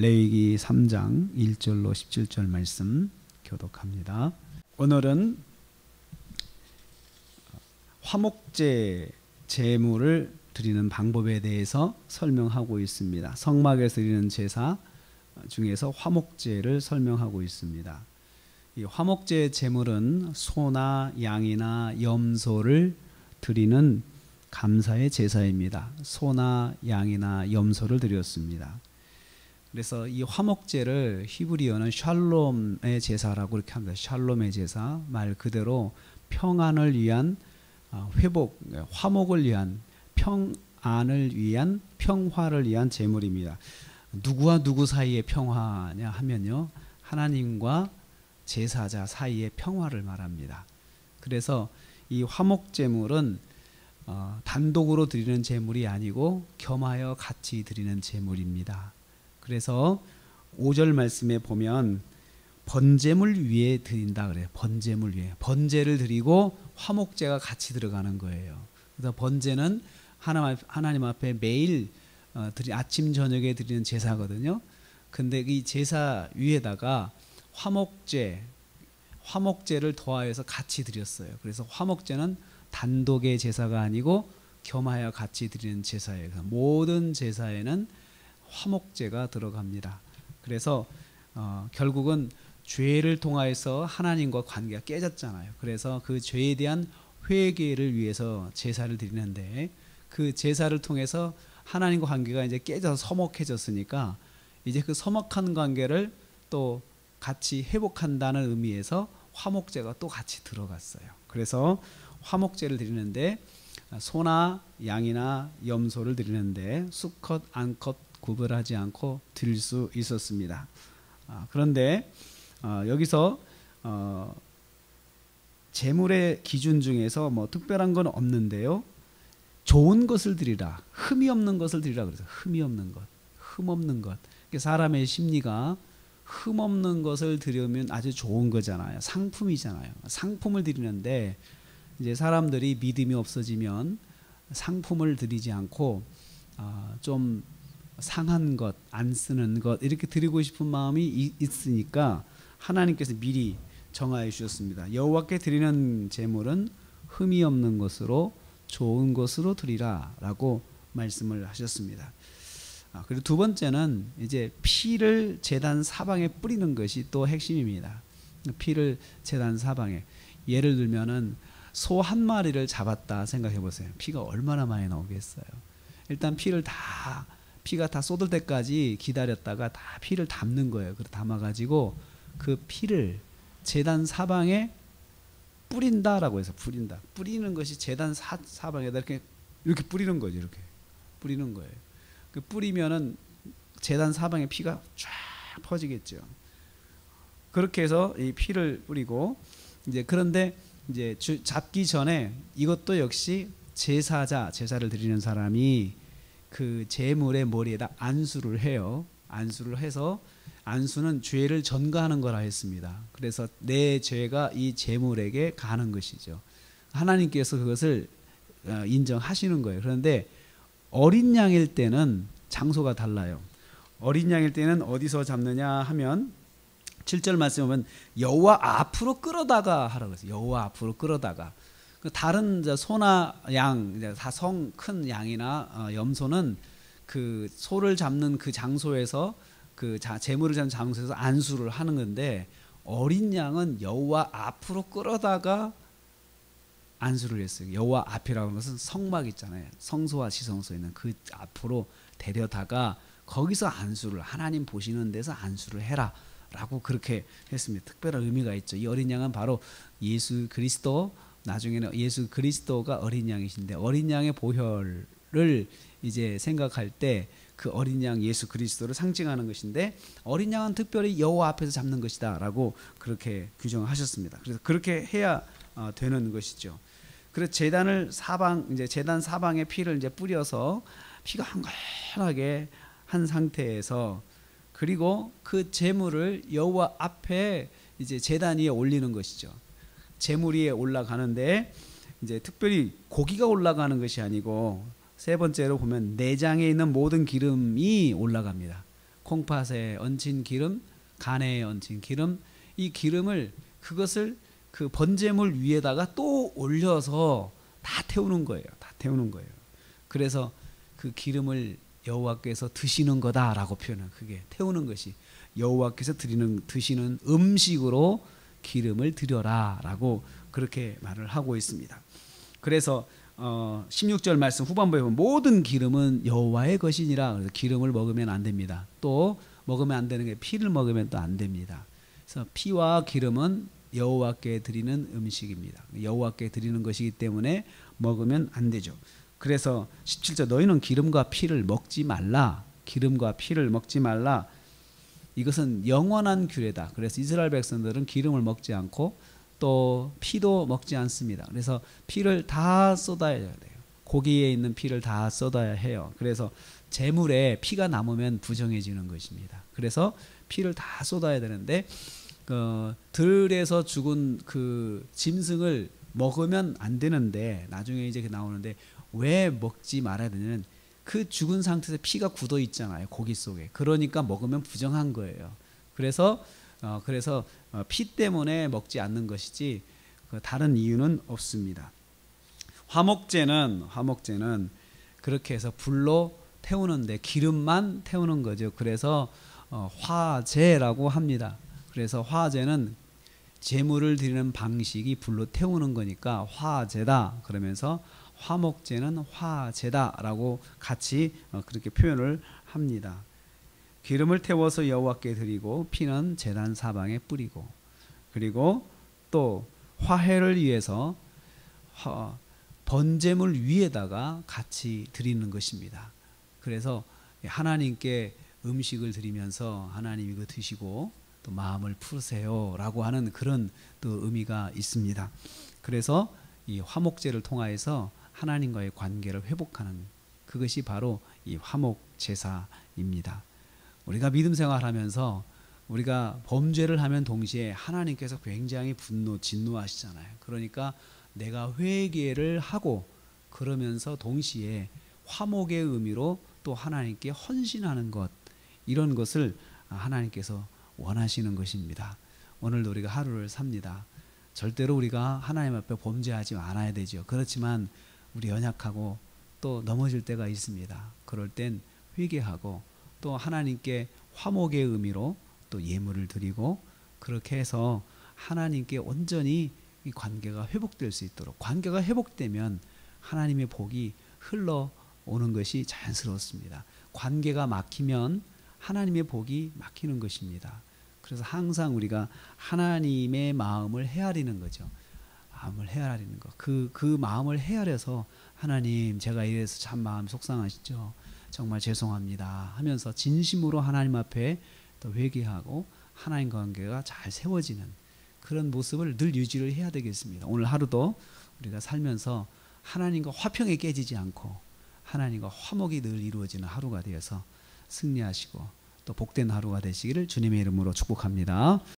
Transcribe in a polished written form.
레위기 3장 1절로 17절 말씀 교독합니다. 오늘은 화목제 제물을 드리는 방법에 대해서 설명하고 있습니다. 성막에서 드리는 제사 중에서 화목제를 설명하고 있습니다. 이 화목제 제물은 소나 양이나 염소를 드리는 감사의 제사입니다. 소나 양이나 염소를 드렸습니다. 그래서 이 화목제를 히브리어는 샬롬의 제사라고 이렇게 합니다. 샬롬의 제사, 말 그대로 평안을 위한 회복, 화목을 위한 평안을 위한 평화를 위한 제물입니다. 누구와 누구 사이의 평화냐 하면요, 하나님과 제사자 사이의 평화를 말합니다. 그래서 이 화목제물은 단독으로 드리는 제물이 아니고 겸하여 같이 드리는 제물입니다. 그래서 5절 말씀에 보면 번제물 위에 드린다 그래요. 번제물 위에. 번제를 드리고 화목제가 같이 들어가는 거예요. 그래서 번제는 하나님 앞에 매일 아침 저녁에 드리는 제사거든요. 근데 이 제사 위에다가 화목제를 더하여서 같이 드렸어요. 그래서 화목제는 단독의 제사가 아니고 겸하여 같이 드리는 제사예요. 모든 제사에는 화목제가 들어갑니다. 그래서 결국은 죄를 통하여서 하나님과 관계가 깨졌잖아요. 그래서 그 죄에 대한 회개를 위해서 제사를 드리는데, 그 제사를 통해서 하나님과 관계가 이제 깨져서 서먹해졌으니까 이제 그 서먹한 관계를 또 같이 회복한다는 의미에서 화목제가 또 같이 들어갔어요. 그래서 화목제를 드리는데 소나 양이나 염소를 드리는데 수컷, 암컷 구별하지 않고 드릴 수 있었습니다. 그런데 여기서 제물의 기준 중에서 뭐 특별한 건 없는데요, 좋은 것을 드리라, 흠이 없는 것을 드리라 그래서 흠이 없는 것, 흠 없는 것. 사람의 심리가 흠 없는 것을 드리면 아주 좋은 거잖아요. 상품이잖아요. 상품을 드리는데 이제 사람들이 믿음이 없어지면 상품을 드리지 않고 좀 상한 것, 안 쓰는 것 이렇게 드리고 싶은 마음이 있으니까 하나님께서 미리 정하여 주셨습니다. 여호와께 드리는 제물은 흠이 없는 것으로 좋은 것으로 드리라 라고 말씀을 하셨습니다. 그리고 두 번째는 이제 피를 제단 사방에 뿌리는 것이 또 핵심입니다. 피를 제단 사방에, 예를 들면은 소 한 마리를 잡았다 생각해 보세요. 피가 얼마나 많이 나오겠어요. 일단 피가 다 쏟을 때까지 기다렸다가 다 피를 담는 거예요. 그걸 담아가지고 그 피를 제단 사방에 뿌린다라고 해서 뿌리는 것이 제단 사방에다 이렇게 뿌리는 거죠. 이렇게 뿌리는 거예요. 그 뿌리면은 제단 사방에 피가 쫙 퍼지겠죠. 그렇게 해서 이 피를 뿌리고 이제 그런데 이제 잡기 전에 이것도 역시 제사를 드리는 사람이 그 제물의 머리에다 안수를 해요. 안수를 해서, 안수는 죄를 전가하는 거라 했습니다. 그래서 내 죄가 이 제물에게 가는 것이죠. 하나님께서 그것을 인정하시는 거예요. 그런데 어린 양일 때는 장소가 달라요. 어린 양일 때는 어디서 잡느냐 하면 7절 말씀에 보면 여호와 앞으로 끌어다가 하라고 했어요. 여호와 앞으로 끌어다가. 다른 소나 양, 성 큰 양이나 염소는 그 소를 잡는 그 장소에서 그 제물을 잡는 장소에서 안수를 하는 건데, 어린 양은 여호와 앞으로 끌어다가 안수를 했어요. 여호와 앞이라고 하는 것은 성막 있잖아요. 성소와 지성소에 있는 그 앞으로 데려다가 거기서 안수를, 하나님 보시는 데서 안수를 해라 라고 그렇게 했습니다. 특별한 의미가 있죠. 이 어린 양은 바로 예수 그리스도, 나중에는 예수 그리스도가 어린 양이신데, 어린 양의 보혈을 이제 생각할 때 그 어린 양 예수 그리스도를 상징하는 것인데, 어린 양은 특별히 여호와 앞에서 잡는 것이다 라고 그렇게 규정하셨습니다. 그래서 그렇게 해야 되는 것이죠. 그래서 제단 사방에 피를 이제 뿌려서 피가 한가하게 한 상태에서, 그리고 그 제물을 여호와 앞에 이제 제단 위에 올리는 것이죠. 제물 위에 올라가는데 이제 특별히 고기가 올라가는 것이 아니고, 세 번째로 보면 내장에 있는 모든 기름이 올라갑니다. 콩팥에 얹힌 기름, 간에 얹힌 기름, 이 기름을 그것을 그 번제물 위에다가 또 올려서 다 태우는 거예요. 다 태우는 거예요. 그래서 그 기름을 여호와께서 드시는 거다라고 표현은, 그게 태우는 것이 여호와께서 드시는 음식으로 기름을 드려라라고 그렇게 말을 하고 있습니다. 그래서 16절 말씀 후반부에 보면 모든 기름은 여호와의 것이니라. 그래서 기름을 먹으면 안 됩니다. 또 먹으면 안 되는 게 피를 먹으면 또 안 됩니다. 그래서 피와 기름은 여호와께 드리는 음식입니다. 여호와께 드리는 것이기 때문에 먹으면 안 되죠. 그래서 17절 너희는 기름과 피를 먹지 말라. 기름과 피를 먹지 말라. 이것은 영원한 규례다. 그래서 이스라엘 백성들은 기름을 먹지 않고 또 피도 먹지 않습니다. 그래서 피를 다 쏟아야 돼요. 고기에 있는 피를 다 쏟아야 해요. 그래서 제물에 피가 남으면 부정해지는 것입니다. 그래서 피를 다 쏟아야 되는데 들에서 죽은 그 짐승을 먹으면 안 되는데 나중에 이제 나오는데 왜 먹지 말아야 되냐면 그 죽은 상태에서 피가 굳어 있잖아요. 고기 속에. 그러니까 먹으면 부정한 거예요. 그래서 피 때문에 먹지 않는 것이지 다른 이유는 없습니다. 화목제는 그렇게 해서 불로 태우는데 기름만 태우는 거죠. 그래서 화제라고 합니다. 그래서 화제는 제물을 드리는 방식이 불로 태우는 거니까 화제다. 그러면서 화목제는 화제다라고 같이 그렇게 표현을 합니다. 기름을 태워서 여호와께 드리고 피는 제단 사방에 뿌리고, 그리고 또 화해를 위해서 번제물 위에다가 같이 드리는 것입니다. 그래서 하나님께 음식을 드리면서 하나님 이거 드시고 또 마음을 푸세요라고 하는 그런 또 의미가 있습니다. 그래서 이 화목제를 통하여서 하나님과의 관계를 회복하는 그것이 바로 이 화목 제사입니다. 우리가 믿음 생활하면서 우리가 범죄를 하면 동시에 하나님께서 굉장히 진노하시잖아요. 그러니까 내가 회개를 하고 그러면서 동시에 화목의 의미로 또 하나님께 헌신하는 것, 이런 것을 하나님께서 원하시는 것입니다. 오늘도 우리가 하루를 삽니다. 절대로 우리가 하나님 앞에 범죄하지 않아야 되죠. 그렇지만 우리 연약하고 또 넘어질 때가 있습니다. 그럴 땐 회개하고 또 하나님께 화목의 의미로 또 예물을 드리고 그렇게 해서 하나님께 온전히 이 관계가 회복될 수 있도록, 관계가 회복되면 하나님의 복이 흘러오는 것이 자연스럽습니다. 관계가 막히면 하나님의 복이 막히는 것입니다. 그래서 항상 우리가 하나님의 마음을 헤아리는 거죠. 마음을 헤아리는 것. 그 마음을 헤아려서 하나님 제가 이래서 참 마음 속상하시죠. 정말 죄송합니다 하면서 진심으로 하나님 앞에 또 회개하고 하나님 관계가 잘 세워지는 그런 모습을 늘 유지를 해야 되겠습니다. 오늘 하루도 우리가 살면서 하나님과 화평에 깨지지 않고 하나님과 화목이 늘 이루어지는 하루가 되어서 승리하시고 또 복된 하루가 되시기를 주님의 이름으로 축복합니다.